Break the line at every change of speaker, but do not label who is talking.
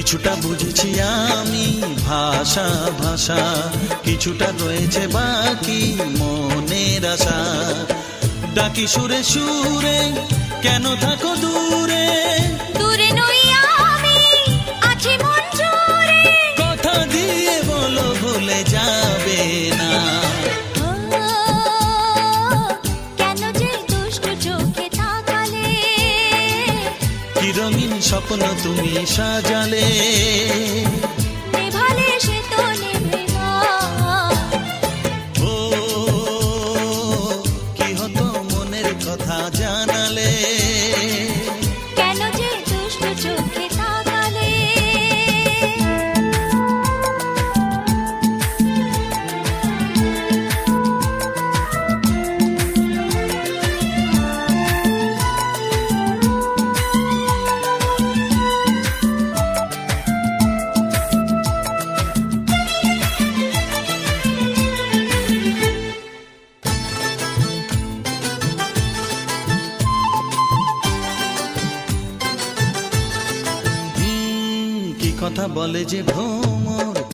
কিছুটা বুঝেছি আমি ভাষা ভাষা, কিছুটা রয়েছে বাকি মনের আশা। ডাকি সুরে সুরে কেন থাকো দূরে,
দূরে নই আমি, আছি মন জুড়ে।
কথা দিয়ে বলো ভুলে যাবে না।
ও, কেন যে দুষ্টু চোখে তাকালে,
কি রঙিন স্বপ্ন তুমি সাজালে,
নেভালে সে তো নেভে না।
ও কি হতো মনের কথা জানালে,
কেন যে দুষ্টু চোখে তাকালে।
কি কথা বলে যে ভোর